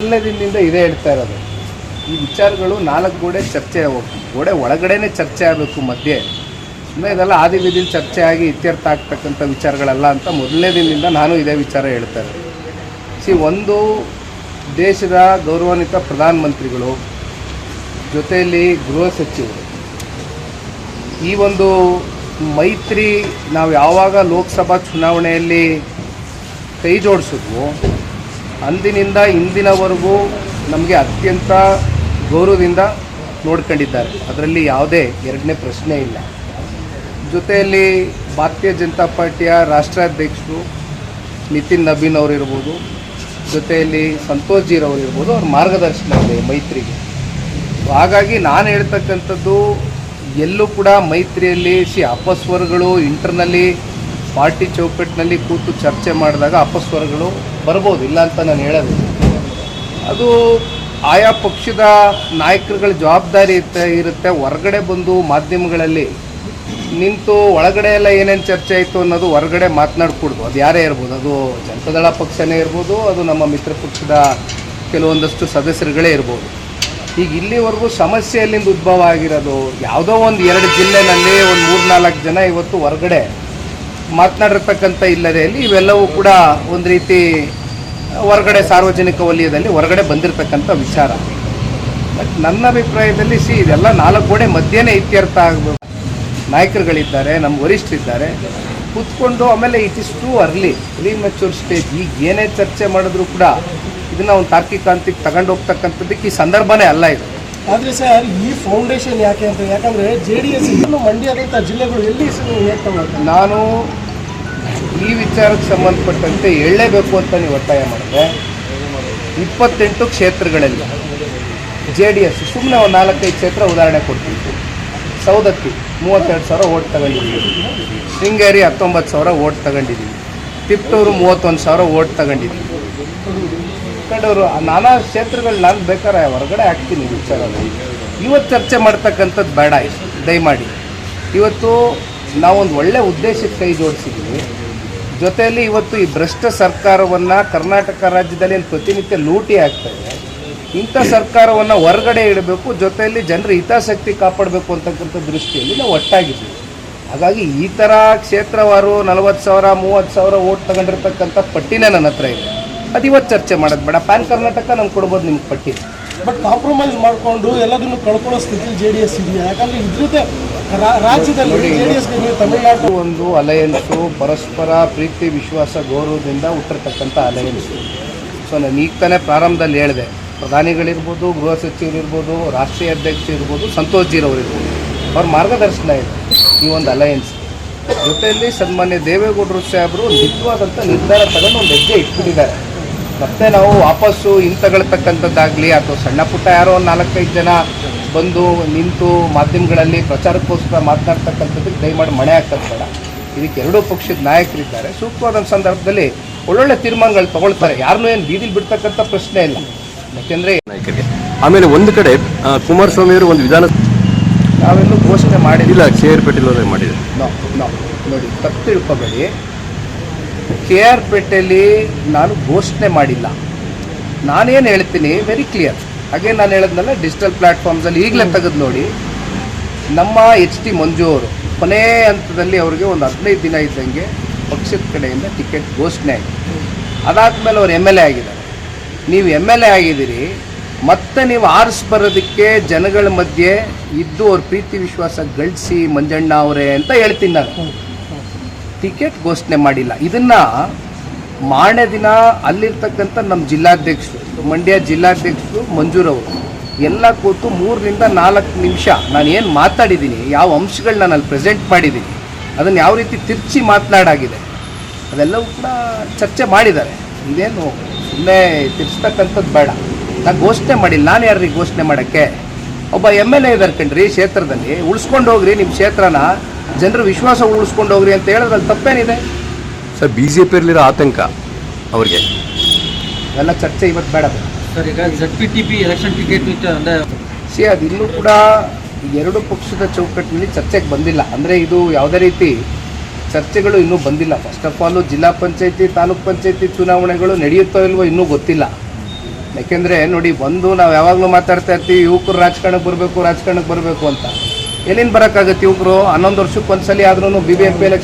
ಮೊದಲನೇ ದಿನದಿಂದ ಇದೇ ಹೇಳ್ತಾ ಇರೋದು. ಈ ವಿಚಾರಗಳು ನಾಲ್ಕು ಗೋಡೆ ಒಳಗಡೆನೇ ಚರ್ಚೆ ಆಗಬೇಕು ಮಧ್ಯೆ. ಅಂದರೆ ಇದೆಲ್ಲ ಆದಿವಿಧಿಲಿ ಚರ್ಚೆ ಆಗಿ ಇತ್ಯರ್ಥ ಆಗ್ತಕ್ಕಂಥ ವಿಚಾರಗಳಲ್ಲ ಅಂತ ಮೊದಲನೇ ದಿನದಿಂದ ನಾನು ಇದೇ ವಿಚಾರ ಹೇಳ್ತಾ ಇರೋದು. ಒಂದು ದೇಶದ ಗೌರವಾನ್ವಿತ ಪ್ರಧಾನಮಂತ್ರಿಗಳು ಜೊತೆಯಲ್ಲಿ ಗೃಹ ಸಚಿವರು ಈ ಒಂದು ಮೈತ್ರಿ ನಾವು ಯಾವಾಗ ಲೋಕಸಭಾ ಚುನಾವಣೆಯಲ್ಲಿ ಕೈ ಜೋಡಿಸಿದ್ವು ಅಂದಿನಿಂದ ಇಂದಿನವರೆಗೂ ನಮಗೆ ಅತ್ಯಂತ ಗೌರವದಿಂದ ನೋಡ್ಕೊಂಡಿದ್ದಾರೆ. ಅದರಲ್ಲಿ ಯಾವುದೇ ಎರಡನೇ ಪ್ರಶ್ನೆ ಇಲ್ಲ. ಜೊತೆಯಲ್ಲಿ ಭಾರತೀಯ ಜನತಾ ಪಾರ್ಟಿಯ ರಾಷ್ಟ್ರಾಧ್ಯಕ್ಷರು ನಿತಿನ್ ನಬೀನ್ ಅವರಿರ್ಬೋದು, ಜೊತೆಯಲ್ಲಿ ಸಂತೋಷ್ ಜೀರವರು ಇರ್ಬೋದು, ಅವ್ರ ಮಾರ್ಗದರ್ಶನ ಇದೆ ಮೈತ್ರಿಗೆ. ಹಾಗಾಗಿ ನಾನು ಹೇಳ್ತಕ್ಕಂಥದ್ದು ಎಲ್ಲೂ ಕೂಡ ಮೈತ್ರಿಯಲ್ಲಿ ಅಪಸ್ವರಗಳು ಇಂಟರ್ನಲ್ಲಿ ಪಾರ್ಟಿ ಚೌಕಟ್ಟಿನಲ್ಲಿ ಕೂತು ಚರ್ಚೆ ಮಾಡಿದಾಗ ಅಪಸ್ವರಗಳು ಬರ್ಬೋದು, ಇಲ್ಲ ಅಂತ ನಾನು ಹೇಳೋದು. ಅದು ಆಯಾ ಪಕ್ಷದ ನಾಯಕರುಗಳ ಜವಾಬ್ದಾರಿ ಇರುತ್ತೆ. ಹೊರಗಡೆ ಬಂದು ಮಾಧ್ಯಮಗಳಲ್ಲಿ ನಿಂತು ಒಳಗಡೆ ಎಲ್ಲ ಏನೇನು ಚರ್ಚೆ ಆಯಿತು ಅನ್ನೋದು ಹೊರಗಡೆ ಮಾತನಾಡ್ಕೊಡ್ದು. ಅದು ಯಾರೇ ಇರ್ಬೋದು, ಅದು ಜನತಾದಳ ಪಕ್ಷನೇ ಇರ್ಬೋದು, ಅದು ನಮ್ಮ ಮಿತ್ರ ಪಕ್ಷದ ಕೆಲವೊಂದಷ್ಟು ಸದಸ್ಯರುಗಳೇ ಇರ್ಬೋದು. ಈಗ ಇಲ್ಲಿವರೆಗೂ ಸಮಸ್ಯೆ ಎಲ್ಲಿಂದ ಉದ್ಭವ ಆಗಿರೋದು, ಯಾವುದೋ ಒಂದು 2 ಜಿಲ್ಲೆನಲ್ಲಿ ಒಂದು 3-4 ಜನ ಇವತ್ತು ಹೊರಗಡೆ ಮಾತನಾಡಿರ್ತಕ್ಕಂಥ ಇಲ್ಲದೆಯಲ್ಲಿ ಇವೆಲ್ಲವೂ ಕೂಡ ಒಂದು ರೀತಿ ಹೊರಗಡೆ ಸಾರ್ವಜನಿಕ ವಲಯದಲ್ಲಿ ಹೊರಗಡೆ ಬಂದಿರತಕ್ಕಂಥ ವಿಚಾರ. ಬಟ್ ನನ್ನ ಅಭಿಪ್ರಾಯದಲ್ಲಿ ಇದೆಲ್ಲ 4 ಗೋಡೆ ಮಧ್ಯೆನೇ ಇತ್ಯರ್ಥ ಆಗಬೇಕು. ನಾಯಕರುಗಳಿದ್ದಾರೆ, ನಮ್ಮ ವರಿಷ್ಠರಿದ್ದಾರೆ, ಕೂತ್ಕೊಂಡು ಆಮೇಲೆ it is too early, premature stage. ಈಗ ಏನೇ ಚರ್ಚೆ ಮಾಡಿದ್ರು ಕೂಡ ಇದನ್ನು ಒಂದು ತಾರ್ಕಿಕ ಹಂತಕ್ಕೆ ತಗೊಂಡು ಹೋಗ್ತಕ್ಕಂಥದ್ದಕ್ಕೆ ಈ ಸಂದರ್ಭನೇ ಅಲ್ಲ ಇದು. ಆದರೆ ಸರ್, ಈ ಫೌಂಡೇಶನ್ ಯಾಕೆ ಅಂತ, ಯಾಕಂದರೆ JDS ಮಂಡ್ಯದಂಥ ಜಿಲ್ಲೆಗಳು ಎಲ್ಲಿ ನಾನು ಈ ವಿಚಾರಕ್ಕೆ ಸಂಬಂಧಪಟ್ಟಂತೆ ಹೇಳಲೇಬೇಕು ಅಂತ ನೀವು ಒತ್ತಾಯ ಮಾಡಿದ್ರೆ 28 ಕ್ಷೇತ್ರಗಳಲ್ಲಿ JDS ಸುಮ್ಮನೆ ಒಂದು 4-5 ಕ್ಷೇತ್ರ ಉದಾಹರಣೆ ಕೊಡ್ತಿತ್ತು. ಸೌದತ್ತಿ 32,000 ಓಟ್ ತಗೊಂಡಿದ್ದೀವಿ, ಶೃಂಗೇರಿ 19,000 ಓಟ್ ತಗೊಂಡಿದ್ದೀವಿ, ತಿಪ್ಟೂರು 31,000 ಓಟ್ ತಗೊಂಡಿದ್ದೀವಿ. ಕಂಡವರು ನಾನಾ ಕ್ಷೇತ್ರಗಳು ನಾನು ಬೇಕಾದ್ರೆ ಹೊರಗಡೆ ಹಾಕ್ತೀನಿ ವಿಚಾರದಲ್ಲಿ. ಇವತ್ತು ಚರ್ಚೆ ಮಾಡ್ತಕ್ಕಂಥದ್ದು ಬೇಡ, ದಯಮಾಡಿ. ಇವತ್ತು ನಾವೊಂದು ಒಳ್ಳೆ ಉದ್ದೇಶಕ್ಕೆ ಕೈ ಜೋಡಿಸಿದ್ದೀವಿ. ಜೊತೆಯಲ್ಲಿ ಇವತ್ತು ಈ ಭ್ರಷ್ಟ ಸರ್ಕಾರವನ್ನು ಕರ್ನಾಟಕ ರಾಜ್ಯದಲ್ಲಿ ಏನು ಪ್ರತಿನಿತ್ಯ ಲೂಟಿ ಆಗ್ತಾಯಿದೆ, ಇಂಥ ಸರ್ಕಾರವನ್ನು ಹೊರಗಡೆ ಇಡಬೇಕು, ಜೊತೆಯಲ್ಲಿ ಜನರ ಹಿತಾಸಕ್ತಿ ಕಾಪಾಡಬೇಕು ಅಂತಕ್ಕಂಥ ದೃಷ್ಟಿಯಲ್ಲಿ ನಾವು ಒಟ್ಟಾಗಿದ್ದೀವಿ. ಹಾಗಾಗಿ ಈ ಥರ ಕ್ಷೇತ್ರವಾರು 40,000 30,000 ಓಟ್ ತಗೊಂಡಿರ್ತಕ್ಕಂಥ ಪಟ್ಟಿನೇ ನನ್ನ ಹತ್ರ ಇದೆ. ಅದು ಇವತ್ತು ಚರ್ಚೆ ಮಾಡೋದು ಬೇಡ. ಪ್ಯಾನ್ ಕರ್ನಾಟಕ ನಮ್ಗೆ ಕೊಡ್ಬೋದು ನಿಮ್ಗೆ ಪಟ್ಟಿ. ಬಟ್ ಕಾಂಪ್ರಮೈಸ್ ಮಾಡಿಕೊಂಡು ಎಲ್ಲದನ್ನು ಕಳ್ಕೊಳ್ಳೋ ಸ್ಥಿತಿ JDS ಇದೆಯಾ? ಯಾಕಂದರೆ ಇದ್ರ ರಾಜ್ಯದಲ್ಲಿ JDSಗೆ ನೀವು ತಮಿಳುನಾಡು ಒಂದು ಅಲಯನ್ಸು, ಪರಸ್ಪರ ಪ್ರೀತಿ ವಿಶ್ವಾಸ ಗೌರವದಿಂದ ಹುಟ್ಟಿರ್ತಕ್ಕಂಥ ಅಲಯನ್ಸು. ಸೊ ನಾನು ಈಗ ತಾನೇ ಪ್ರಾರಂಭದಲ್ಲಿ ಹೇಳಿದೆ, ಪ್ರಧಾನಿಗಳಿರ್ಬೋದು, ಗೃಹ ಸಚಿವರಿರ್ಬೋದು, ರಾಷ್ಟ್ರೀಯ ಅಧ್ಯಕ್ಷ ಇರ್ಬೋದು, ಸಂತೋಷ್ ಜೀರವರು ಇರ್ಬೋದು, ಅವ್ರ ಮಾರ್ಗದರ್ಶನ ಇದೆ ಈ ಒಂದು ಅಲಯನ್ಸ್. ಜೊತೆಯಲ್ಲಿ ಸನ್ಮಾನ್ಯ ದೇವೇಗೌಡರು ಸಾಹೇಬರು ನಿಜವಾದಂಥ ನಿರ್ಧಾರ ತಗೊಂಡು ಒಂದು ಹೆಜ್ಜೆ ಇಟ್ಬಿಟ್ಟಿದ್ದಾರೆ. ಮತ್ತೆ ನಾವು ವಾಪಸ್ಸು ಹಿಂತಗಳ್ತಕ್ಕಂಥದ್ದಾಗಲಿ ಅಥವಾ ಸಣ್ಣ ಪುಟ್ಟ ಯಾರೋ ಒಂದು 4-5 ಜನ ಬಂದು ನಿಂತು ಮಾಧ್ಯಮಗಳಲ್ಲಿ ಪ್ರಚಾರಕ್ಕೋಸ್ಕರ ಮಾತನಾಡ್ತಕ್ಕಂಥದ್ದಕ್ಕೆ ದಯಮಾಡಿ ಮಣೆ ಹಾಕೋದು ಬೇಡ. ಇದಕ್ಕೆ 2 ಪಕ್ಷದ ನಾಯಕರಿದ್ದಾರೆ, ಸೂಕ್ತವಾದ ಸಂದರ್ಭದಲ್ಲಿ ಒಳ್ಳೊಳ್ಳೆ ತೀರ್ಮಾನಗಳು ತಗೊಳ್ತಾರೆ. ಯಾರನ್ನೂ ಏನು ಬೀದಿಲಿ ಬಿಡ್ತಕ್ಕಂಥ ಪ್ರಶ್ನೆ ಇಲ್ಲ. ಯಾಕೆಂದರೆ ಆಮೇಲೆ ಒಂದು ಕಡೆ ಕುಮಾರಸ್ವಾಮಿ ಅವರು ಒಂದು ವಿಧಾನ ನಾವೆಲ್ಲೂ ಘೋಷಣೆ ಮಾಡಿಲ್ಲ. KR ಪೇಟೆಲ್ ಮಾಡಿದ್ದಾರೆ. ನೋಡಿ, ತಪ್ಪು ತಿಳ್ಕೊಬೇಡಿ. KR ಪೇಟೆಯಲ್ಲಿ ನಾನು ಘೋಷಣೆ ಮಾಡಿಲ್ಲ. ನಾನೇನು ಹೇಳ್ತೀನಿ ವೆರಿ ಕ್ಲಿಯರ್. ಹಾಗೆ ನಾನು ಹೇಳಿದ್ನಲ್ಲ, ಡಿಜಿಟಲ್ ಪ್ಲ್ಯಾಟ್ಫಾರ್ಮ್ಸಲ್ಲಿ ಈಗಲೇ ತೆಗೆದು ನೋಡಿ. ನಮ್ಮ HD ಮಂಜು ಅವರು ಕೊನೆ ಹಂತದಲ್ಲಿ ಅವರಿಗೆ ಒಂದು 15 ದಿನ ಇದ್ದಂಗೆ ಪಕ್ಷದ ಕಡೆಯಿಂದ ಟಿಕೆಟ್ ಘೋಷಣೆ ಆಗಿದೆ. ಅದಾದಮೇಲೆ ಅವ್ರು MLA ಆಗಿದ್ದಾರೆ. ನೀವು MLA ಆಗಿದ್ದೀರಿ, ಮತ್ತೆ ನೀವು ಬರೋದಕ್ಕೆ ಜನಗಳ ಮಧ್ಯೆ ಇದ್ದು ಅವ್ರ ಪ್ರೀತಿ ವಿಶ್ವಾಸ ಗಳಿಸಿ ಮಂಜಣ್ಣ ಅವರೇ ಅಂತ ಹೇಳ್ತೀನಿ ನಾನು. ಟಿಕೆಟ್ ಘೋಷಣೆ ಮಾಡಿಲ್ಲ. ಇದನ್ನು ಮಾರನೇ ದಿನ ಅಲ್ಲಿರ್ತಕ್ಕಂಥ ನಮ್ಮ ಜಿಲ್ಲಾಧ್ಯಕ್ಷರು, ಮಂಡ್ಯ ಜಿಲ್ಲಾಧ್ಯಕ್ಷರು ಮಂಜೂರವರು ಎಲ್ಲ ಕೂತು 3-4 ನಿಮಿಷ ನಾನು ಏನು ಮಾತಾಡಿದ್ದೀನಿ, ಯಾವ ಅಂಶಗಳು ನಾನು ಅಲ್ಲಿ ಪ್ರೆಸೆಂಟ್ ಮಾಡಿದ್ದೀನಿ, ಅದನ್ನು ಯಾವ ರೀತಿ ತಿರ್ಚಿ ಮಾತನಾಡಾಗಿದೆ ಅದೆಲ್ಲವೂ ಕೂಡ ಚರ್ಚೆ ಮಾಡಿದ್ದಾರೆ. ಇದೇನು ಸುಮ್ಮನೆ ತಿರ್ಸ್ತಕ್ಕಂಥದ್ದು ಬೇಡ. ನಾನು ಘೋಷಣೆ ಮಾಡಿಲ್ಲ. ನಾನು ಯಾರಿಗೆ ಘೋಷಣೆ ಮಾಡೋಕ್ಕೆ? ಒಬ್ಬ MLA ಇದ್ದಾರೆ ಕಣ್ರಿ ಕ್ಷೇತ್ರದಲ್ಲಿ, ಉಳಿಸ್ಕೊಂಡು ಹೋಗ್ರಿ ನಿಮ್ಮ ಕ್ಷೇತ್ರನ, ಜನರ ವಿಶ್ವಾಸ ಉಳಿಸ್ಕೊಂಡು ಹೋಗ್ರಿ ಅಂತ ಹೇಳಿದ್ರಲ್ಲಿ ತಪ್ಪೇನಿದೆ ಸರ್? BJPಯಲ್ಲಿರೋ ಆತಂಕ ಅವ್ರಿಗೆ ಎಲ್ಲ ಚರ್ಚೆ ಇವತ್ತು ಬೇಡ ಸರ್. ಈಗ ZPTP ಎಲೆಕ್ಷನ್ ಟಿಕೆಟ್ ಅದು ಇನ್ನೂ ಕೂಡ 2 ಪಕ್ಷದ ಚೌಕಟ್ಟಿನಲ್ಲಿ ಚರ್ಚೆಗೆ ಬಂದಿಲ್ಲ. ಅಂದರೆ ಇದು ಯಾವುದೇ ರೀತಿ ಚರ್ಚೆಗಳು ಇನ್ನೂ ಬಂದಿಲ್ಲ. ಫಸ್ಟ್ ಆಫ್ ಆಲ್ ಜಿಲ್ಲಾ ಪಂಚಾಯತಿ ತಾಲೂಕ್ ಪಂಚಾಯತಿ ಚುನಾವಣೆಗಳು ನಡೆಯುತ್ತೋ ಇಲ್ವೋ ಇನ್ನೂ ಗೊತ್ತಿಲ್ಲ. ಯಾಕೆಂದರೆ ನೋಡಿ ನಾವು ಯಾವಾಗಲೂ ಮಾತಾಡ್ತಾ ಇರ್ತೀವಿ ಯುವಕರು ರಾಜಕಾರಣಕ್ಕೆ ಬರಬೇಕು ಅಂತ. ಎಲ್ಲಿಂದ ಬರೋಕ್ಕಾಗತ್ತೆ ಯುವಕರು? 11 ವರ್ಷಕ್ಕೆ ಒಂದ್ಸಲಿ ಆದ್ರೂ BBMP ಎಲೆಕ್ಷನ್